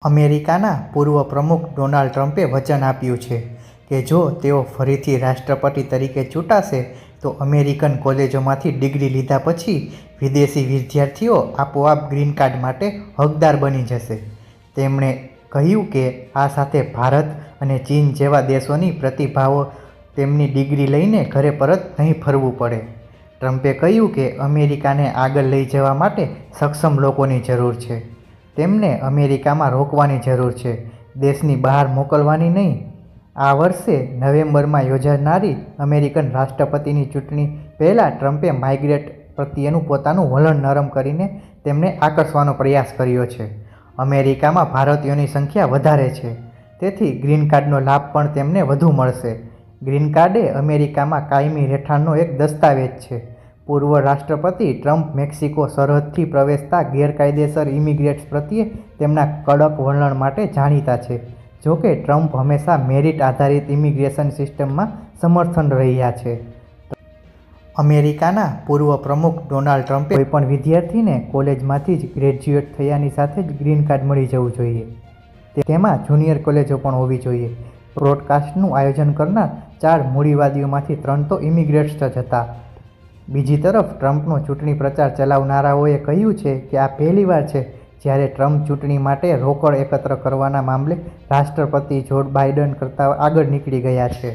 અમેરિકાના પૂર્વ પ્રમુખ ડોનાલ્ડ ટ્રમ્પે વચન આપ્યું છે કે જો તેઓ ફરીથી રાષ્ટ્રપતિ તરીકે ચૂંટાશે તો અમેરિકન કોલેજોમાંથી ડિગ્રી લીધા પછી વિદેશી વિદ્યાર્થીઓ આપોઆપ ગ્રીન કાર્ડ માટે હકદાર બની જશે. તેમણે કહ્યું કે આ સાથે ભારત અને ચીન જેવા દેશોની પ્રતિભાઓ તેમની ડિગ્રી લઈને ઘરે પરત નહીં ફરવું પડે. ટ્રમ્પે કહ્યું કે અમેરિકાને આગળ લઈ જવા માટે સક્ષમ લોકોની જરૂર છે. તેમને અમેરિકામાં રોકવાની જરૂર છે, દેશની બહાર મોકલવાની નહીં. આ વર્ષે નવેમ્બરમાં યોજાનારી અમેરિકન રાષ્ટ્રપતિની ચૂંટણી પહેલાં ટ્રમ્પે માઇગ્રેટ પ્રત્યેનું પોતાનું વલણ નરમ કરીને તેમને આકર્ષવાનો પ્રયાસ કર્યો છે. અમેરિકામાં ભારતીયોની સંખ્યા વધારે છે, તેથી ગ્રીન કાર્ડનો લાભ પણ તેમને વધુ મળશે. ગ્રીન કાર્ડ એ અમેરિકામાં કાયમી રહેઠાણનો એક દસ્તાવેજ છે. પૂર્વ રાષ્ટ્રપતિ ટ્રમ્પ મેક્સિકો સરહદથી પ્રવેશતા ગેરકાયદેસર ઇમિગ્રેટ્સ પ્રત્યે તેમના કડક વલણ માટે જાણીતા છે. જોકે ટ્રમ્પ હંમેશા મેરિટ આધારિત ઇમિગ્રેશન સિસ્ટમમાં સમર્થન રહ્યા છે. અમેરિકાના પૂર્વ પ્રમુખ ડોનાલ્ડ ટ્રમ્પે કોઈપણ વિદ્યાર્થીને કોલેજમાંથી જ ગ્રેજ્યુએટ થયાની સાથે જ ગ્રીન કાર્ડ મળી જવું જોઈએ. તેમાં જુનિયર કોલેજો પણ હોવી જોઈએ. બ્રોડકાસ્ટનું આયોજન કરનાર 4 મૂડીવાદીઓમાંથી 3 તો ઇમિગ્રેટ્સ જ હતા. બીજી તરફ ટ્રમ્પનો ચૂંટણી પ્રચાર ચલાવનારાઓએ કહ્યું છે કે આ પહેલીવાર છે જ્યારે ટ્રમ્પ ચૂંટણી માટે રોકડ એકત્ર કરવાના મામલે રાષ્ટ્રપતિ જો બાઇડન કરતાં આગળ નીકળી ગયા છે.